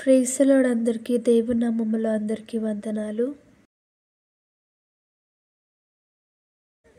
Praise the lord. అందరికీ దేవుని నామములో అందరికీ వందనాలు.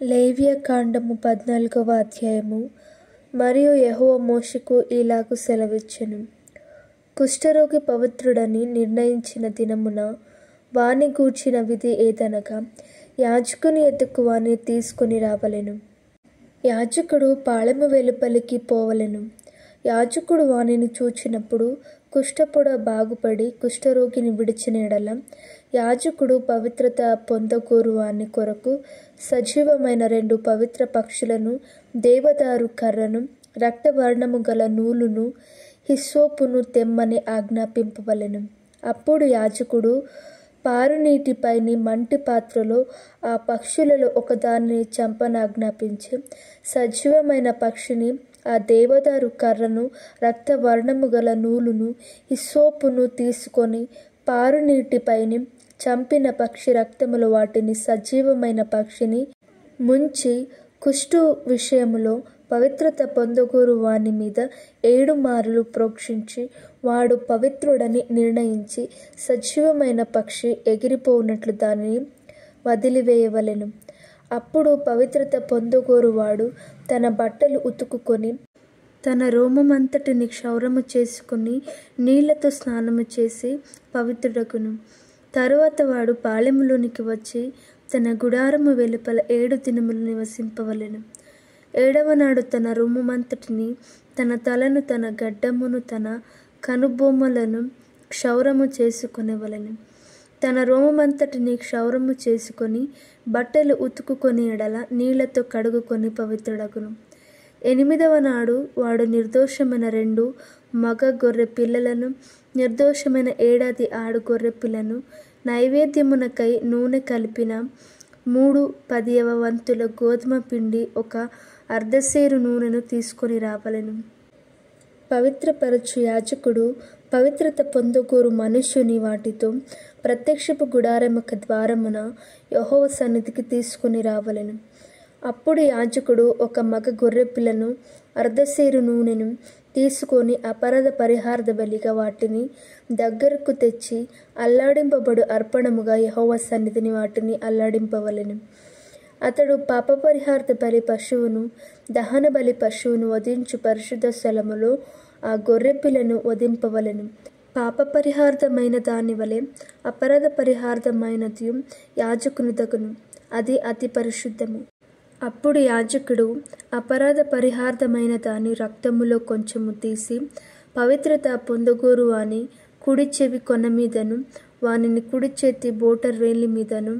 లేవియ కాండము 14వ అధ్యాయము. మరియు యెహోవా మోషేకు ఇలాగు సెలవిచ్చెను. కుష్ఠరోగి పవిత్రుడని నిర్ణయించిన దినమున వాని గూర్చిన విధి ఏదనగా, యాజకుని యొద్దకు వాని తీసుకొని రావలెను. యాజకుడు పాళెము వెలుపలికి పోవలెను. యాజకుడు వానిని చూచినప్పుడు కుష్ఠపొడ బాగుపడి కుష్ఠరోగిని విడిచిన ఎడల యాజకుడు పవిత్రత పొందగోరు వాని కొరకు సజీవమైన 2 పవిత్ర పక్షులను, దేవదారు కర్రను, రక్తవర్ణము గల నూలును, హిస్సోపును తెమ్మని ఆజ్ఞాపింపవలెను. అప్పుడు యాజకుడు పారునీటిపైని మంటి పాత్రలో ఆ పక్షులలో ఒకదానిని చంపనాజ్ఞాపించి సజీవమైన పక్షిని, ఆ దేవదారు కర్రను, రక్తవర్ణము గల నూలును, హిస్సోపును తీసుకొని పారునీటిపైని చంపిన పక్షి రక్తములో వాటిని సజీవమైన పక్షిని ముంచి కుష్టు విషయములో పవిత్రత పొందగోరు వాని మీద 7 మార్లు ప్రోక్షించి వాడు పవిత్రుడని నిర్ణయించి సజీవమైన పక్షి ఎగిరిపోవునట్లు దానిని వదిలివేయవలెను. అప్పుడు పవిత్రత పొందగోరు వాడు తన బట్టలు ఉతుకుకొని తన రోమమంతటిని క్షౌరము చేసుకుని నీళ్లతో స్నానము చేసి పవిత్రుడగును. తరువాత వాడు పాళెములోనికి వచ్చి తన గుడారము వెలుపల 7 దినములు నివసింపవలెను. 7వ నాడు తన రొమ్ముమంతటిని, తన తలను, తన గడ్డమును, తన కనుబొమ్మలను క్షౌరము చేసుకొనవలెను. తన రోమమంతటిని క్షౌరము చేసుకొని బట్టలు ఉతుకుకొని ఎడల నీళ్లతో కడుగుకొని పవిత్రుడగును. 8వ నాడు వాడు నిర్దోషమైన 2 మగ గొర్రె పిల్లలను, నిర్దోషమైన 1 ఏడాది ఆడు గొర్రె పిల్లను, నైవేద్యమునకై నూనె కలిపిన 3/10వ వంతుల గోధుమ పిండి, 1 అర్ధసేరు నూనెను తీసుకొని రావలెను. పవిత్రపరచు యాజకుడు పవిత్రత పొందగోరు మనుష్యుని వాటితో ప్రత్యక్షపు గుడారముక ద్వారమున యెహోవా సన్నిధికి తీసుకొని రావలెను. అప్పుడు యాజకుడు 1 మగ గొర్రెపిల్లను, అర్ధసేరు నూనెను తీసుకొని అపరాధ పరిహార్థ బలిగా వాటిని దగ్గరకు తెచ్చి అల్లాడింపబడు అర్పణముగా యెహోవా సన్నిధిని వాటిని అల్లాడింపవలెను. అతడు పాపపరిహార్థ బలి పశువును, దహన బలి పశువును వధించు పరిశుద్ధ స్థలములో ఆ గొర్రెపిల్లను వధింపవలెను. పాపపరిహార్థమైన దాని వలె అపరాధ పరిహార్థమైనది యాజకుని దగును, అది అతి పరిశుద్ధము. అప్పుడు యాజకుడు అపరాధ పరిహార్థమైన దాని రక్తములో కొంచెము తీసి పవిత్రత పొందగోరు వాని కుడి చెవి కొన మీదను, వాని కుడి చేతి బోటన వేలి మీదను,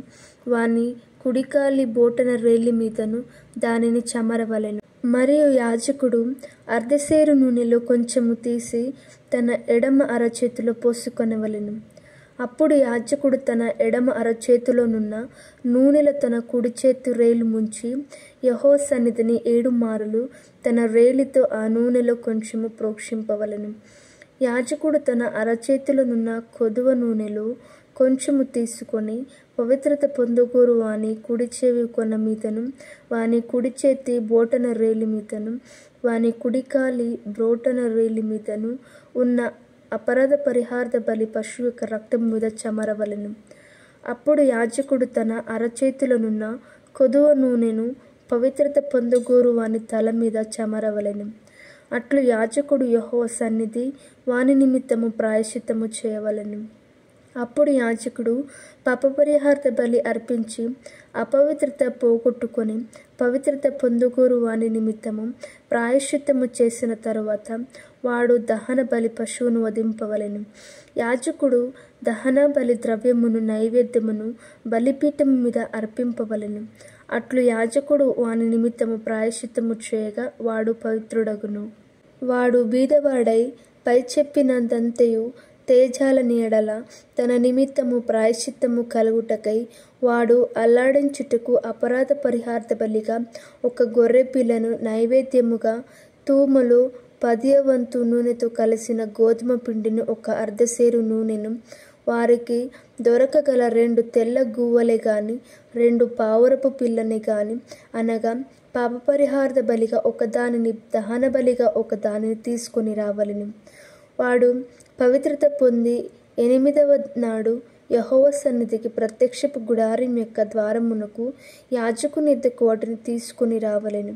వాని కుడికాలి బోటన వేలి మీదను దానిని చమరవలెను. మరియు యాజకుడు అర్ధసేరు నూనెలో కొంచెము తీసి తన ఎడమ అరచేతిలో పోసుకొనవలెను. అప్పుడు యాజకుడు తన ఎడమ అరచేతిలోనున్న నూనెలో తన కుడి చేతి రేలు ముంచి యెహోవా సన్నిధిని 7 మారులు తన రేలితో ఆ నూనెలో కొంచెము ప్రోక్షింపవలెను. యాజకుడు తన అరచేతిలోనున్న కొదువ నూనెలో కొంచెము తీసుకొని పవిత్రత పొందగోరు వాని కుడి చెవి కొన మీదను, వాని కుడి చేతి బోటన రేలి మీదను, వాని కుడికాలి బ్రోటన రేలి మీదను ఉన్న అపరాధ పరిహార్థ బలి పశువు యొక్క రక్తం మీద చమరవలెను. అప్పుడు యాజకుడు తన అరచేతిలోనున్న కొదువ నూనెను పవిత్రత పొందగోరు వాని తల మీద చమరవలెను. అట్లు యాజకుడు యెహోవా సన్నిధి వాని నిమిత్తము ప్రాయశ్చిత్తము చేయవలెను. అప్పుడు యాజకుడు పాపపరిహార్థ బలి అర్పించి అపవిత్రత పోగొట్టుకొని పవిత్రత పొందగోరు వాని నిమిత్తము ప్రాయశ్చిత్తము చేసిన తరువాత వాడు దహన బలి పశువును వధింపవలెను. యాజకుడు దహన బలి ద్రవ్యమును, నైవేద్యమును బలిపీఠము మీద అర్పింపవలెను. అట్లు యాజకుడు వాని నిమిత్తము ప్రాయశ్చిత్తము చేయగా వాడు పవిత్రుడగును. వాడు బీదవాడై పై చెప్పినదంతయు తేజాలని ఎడల తన నిమిత్తము ప్రాయశ్చిత్తము కలుగుటకై వాడు అల్లాడించుటకు అపరాధ పరిహార్థ బలిగా 1 గొర్రె పిల్లను, నైవేద్యముగా తూములో 10వ వంతు నూనెతో కలిసిన గోధుమ పిండిని, 1 అర్ధసేరు నూనెను, వారికి దొరకగల 2 తెల్ల గువ్వలే గాని 2 పావురపు పిల్లని గాని, అనగా పాపపరిహార్థ బలిగా 1 దానిని, దహన బలిగా 1 దానిని తీసుకొని రావలెను. వాడు పవిత్రత పొంది 8వ నాడు యెహోవా సన్నిధికి ప్రత్యక్షపు గుడారం యొక్క ద్వారమునకు యాజకుని యొద్దకు వాటిని తీసుకుని రావలెను.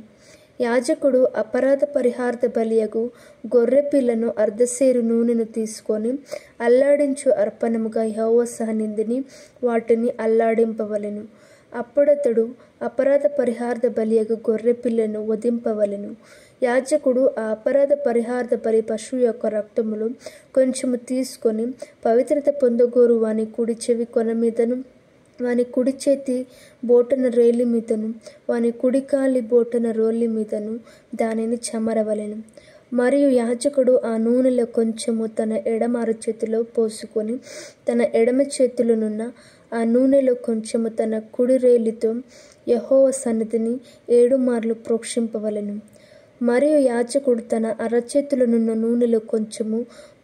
యాజకుడు అపరాధ పరిహార్థ బలియగు గొర్రె పిల్లను అర్ధసేరు నూనెను తీసుకొని అల్లాడించు అర్పణముగా యెహోవా సన్నిధిని వాటిని అల్లాడింపవలెను. అప్పుడతడు అపరాధ పరిహార్థ బలియగు గొర్రె పిల్లను వధింపవలెను. యాజకుడు ఆ అపరాధ పరిహార్థ బలి పశువు యొక్క రక్తములో కొంచెము తీసుకొని పవిత్రత పొందగోరు వాని కుడి చెవి కొన మీదను, వాని కుడి చేతి బోటన రేలి మీదను, వాని కుడి కాలి బోటన రోలి మీదను దానిని చెమరవలెను. మరియు యాజకుడు ఆ నూనెలో కొంచెము తన ఎడమ అరచేతిలో పోసుకొని తన ఎడమ చేతిలోనున్న ఆ నూనెలో కొంచెము తన కుడి రేలితో యెహోవా సన్నిధిని 7 మార్లు ప్రోక్షింపవలెను. మరియు యాజకుడు తన అరచేతిలోనున్న నూనెలో కొంచెము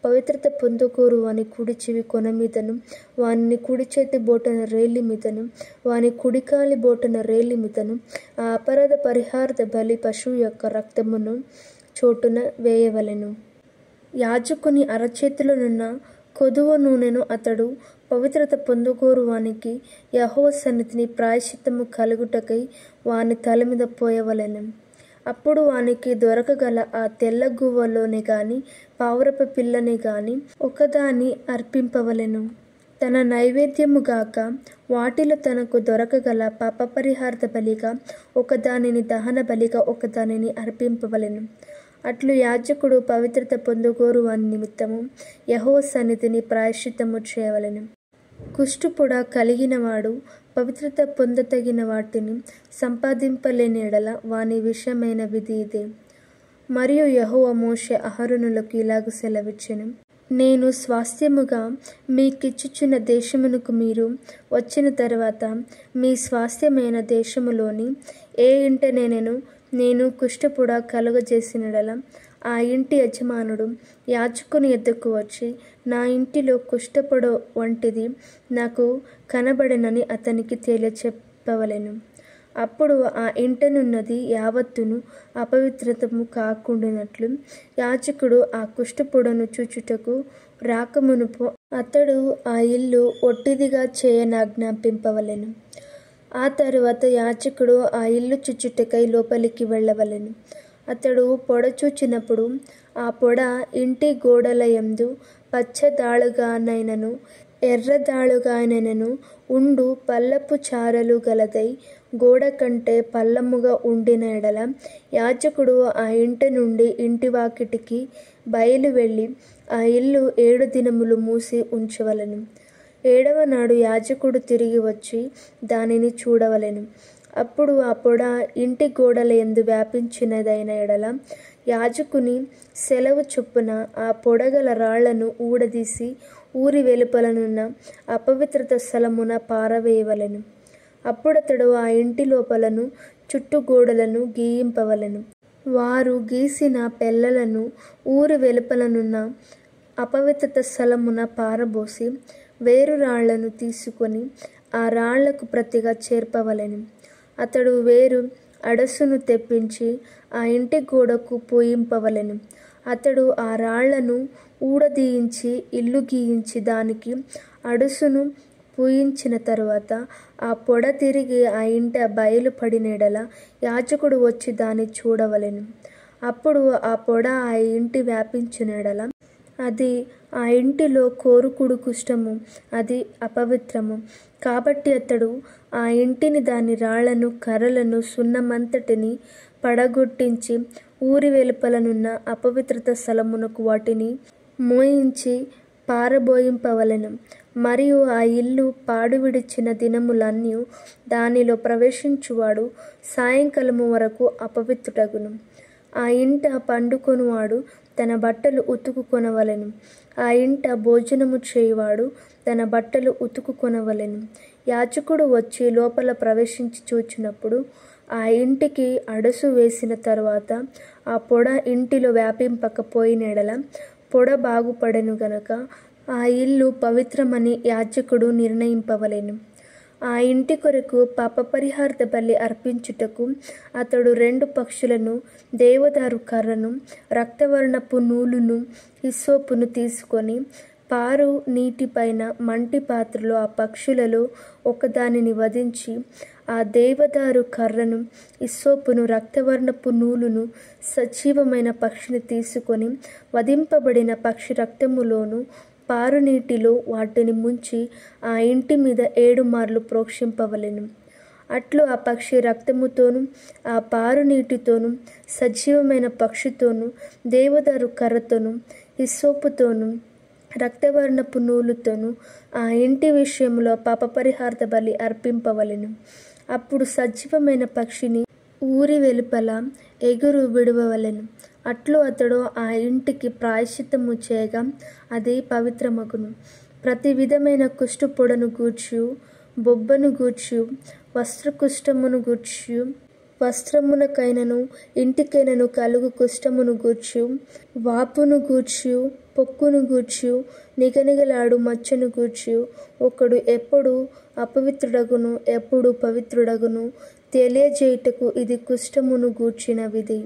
పవిత్రత పొందగోరు వాని కుడి చెవి కొన మీదను, వాని కుడి చేతి బోటన రేలి మీదను, వాని కుడికాలి బోటన రేలి మీదను ఆ అపరాధ పరిహార్థ బలి పశువు యొక్క రక్తమును చోటున వేయవలెను. యాజకుని అరచేతిలోనున్న కొదువ నూనెను అతడు పవిత్రత పొందగోరు వానికి యెహోవా సన్నిధిని ప్రాయశ్చిత్తము కలుగుటకై వాని తల మీద పోయవలెను. అప్పుడు వానికి దొరకగల ఆ తెల్ల గువ్వలోనే గాని పావురపు పిల్లని గాని ఒకదాని అర్పింపవలెను. తన నైవేద్యము గాక వాటిలో తనకు దొరకగల పాప పరిహార్థ బలిగా ఒకదానిని, దహన బలిగా ఒకదానిని అర్పింపవలెను. అట్లు యాజకుడు పవిత్రత పొందగోరు వాని నిమిత్తము యెహోవా సన్నిధిని ప్రాయశ్చిత్తము చేయవలెను. కుష్టుపొడ కలిగినవాడు పవిత్రత పొందతగిన వాటిని సంపాదింపలేని ఎడల వాని విషయమైన విధి ఇదే. మరియు యెహోవా మోషే అహరోనులకు ఇలాగు సెలవిచ్చెను: నేను స్వాస్థ్యముగా మీకిచ్చుచున్న దేశమునకు మీరు వచ్చిన తరువాత మీ స్వాస్థ్యమైన దేశములోని ఏ ఇంటనైనను నేను కుష్ఠపుడ కలుగజేసినడల ఆ ఇంటి యజమానుడు యాజకుని యొద్దకు వచ్చి, నా ఇంటిలో కుష్ఠపుడ వంటిది నాకు కనబడెనని అతనికి తెలియచెప్పవలెను. అప్పుడు ఆ ఇంటనున్నది యావత్తును అపవిత్రతము కాకుండానట్లు యాజకుడు ఆ కుష్ఠపుడను చూచుటకు రాకమునుపు అతడు ఆ ఇల్లు ఒట్టిదిగా చేయనాజ్ఞాపింపవలెను. ఆ తరువాత యాజకుడు ఆ ఇల్లు చూచుటకై లోపలికి వెళ్ళవలెను. అతడు పొడ చూచినప్పుడు ఆ పొడ ఇంటి గోడల యందు పచ్చదాళుగానైనను ఎర్రదాళుగానైనను ఉండు పల్లపు చారలు గలదై గోడ కంటే పల్లముగా ఉండిన ఎడల యాజకుడు ఆ ఇంటి నుండి ఇంటి వాకిటికి బయలు వెళ్ళి ఆ ఇల్లు 7 దినములు మూసి ఉంచవలెను. 7వ నాడు యాజకుడు తిరిగి వచ్చి దానిని చూడవలెను. అప్పుడు ఆ పొడ ఇంటి గోడల యందు వ్యాపించినదైన ఎడల యాజకుని సెలవు చొప్పున ఆ పొడగల రాళ్లను ఊడదీసి ఊరి వెలుపలనున్న అపవిత్రత స్థలమున పారవేయవలెను. అప్పుడతడు ఆ ఇంటి లోపలను చుట్టూ గోడలను గీయింపవలెను. వారు గీసిన పెళ్లలను ఊరి వెలుపలనున్న అపవిత్రత స్థలమున పారబోసి వేరు రాళ్లను తీసుకొని ఆ రాళ్లకు ప్రతిగా చేర్పవలెను. అతడు వేరు అడసును తెప్పించి ఆ ఇంటి గోడకు పూయింపవలెను. అతడు ఆ రాళ్లను ఊడదీయించి ఇల్లు గీయించి దానికి అడుసును పూయించిన తరువాత ఆ పొడ తిరిగి ఆ ఇంట బయలుపడిన ఎడల యాజకుడు వచ్చి దాన్ని చూడవలెను. అప్పుడు ఆ పొడ ఆ ఇంటి వ్యాపించిన ఎడల అది ఆ ఇంటిలో కోరుకుడు కుష్ఠము, అది అపవిత్రము. కాబట్టి అతడు ఆ ఇంటిని, దాని రాళ్లను, కర్రలను, సున్నమంతటిని పడగొట్టించి ఊరి వెలుపలనున్న అపవిత్రత స్థలమునకు వాటిని మోయించి పారబోయింపవలెను. మరియు ఆ ఇల్లు పాడు విడిచిన దినములన్నీ దానిలో ప్రవేశించువాడు సాయంకాలము వరకు అపవిత్రుడగును. ఆ ఇంట పండుకొనువాడు తన బట్టలు ఉతుకుకొనవలెను. ఆ ఇంట భోజనము చేయువాడు తన బట్టలు ఉతుకుకొనవలెను. యాజకుడు వచ్చి లోపల ప్రవేశించి చూచినప్పుడు ఆ ఇంటికి అడుసు వేసిన తరువాత ఆ పొడ ఇంటిలో వ్యాపింపకపోయిన ఎడల పొడ బాగుపడెను గనుక ఆ ఇల్లు పవిత్రమని యాజకుడు నిర్ణయింపవలెను. ఆ ఇంటి కొరకు పాపపరిహార్థ బలి అర్పించుటకు అతడు 2 పక్షులను, దేవదారు కర్రను, రక్తవర్ణపు నూలును, హిస్సోపును తీసుకొని పారు నీటిపైన మంటి పాత్రలో ఆ పక్షులలో ఒకదానిని వధించి, ఆ దేవదారు కర్రను, హిస్సోపును, రక్తవర్ణపు నూలును సజీవమైన పక్షిని తీసుకొని వధింపబడిన పక్షి రక్తములోను పారు నీటిలో వాటిని ముంచి ఆ ఇంటి మీద 7 మార్లు ప్రోక్షింపవలెను. అట్లు ఆ పక్షి రక్తముతోను, ఆ పారు నీటితోను, సజీవమైన పక్షితోను, దేవదారు కర్రతోను, హిస్సోపుతోను, రక్తవర్ణపు నూలుతోను ఆ ఇంటి విషయంలో పాపపరిహార్థ బలి అర్పింపవలెను. అప్పుడు సజీవమైన పక్షిని ఊరి వెలుపల ఎగురు విడువవలెను. అట్లు అతడు ఆ ఇంటికి ప్రాయశ్చిత్తము చేయగా అది పవిత్రమగును. ప్రతి విధమైన కుష్ఠుపొడను గూర్చియు, బొబ్బను గూర్చియు, వస్త్రకుష్ఠమును గూర్చియు, వస్త్రమునకైనను ఇంటికైనను కలుగు కుష్ఠమును గూర్చియు, వాపును గూర్చియు, పొక్కును గూర్చియు, నిగనిగలాడు మచ్చను గూర్చియు ఒకడు ఎప్పుడు అపవిత్రుడగును, ఎప్పుడు పవిత్రుడగును తెలియజేయుటకు ఇది కుష్ఠమును గూర్చిన విధి.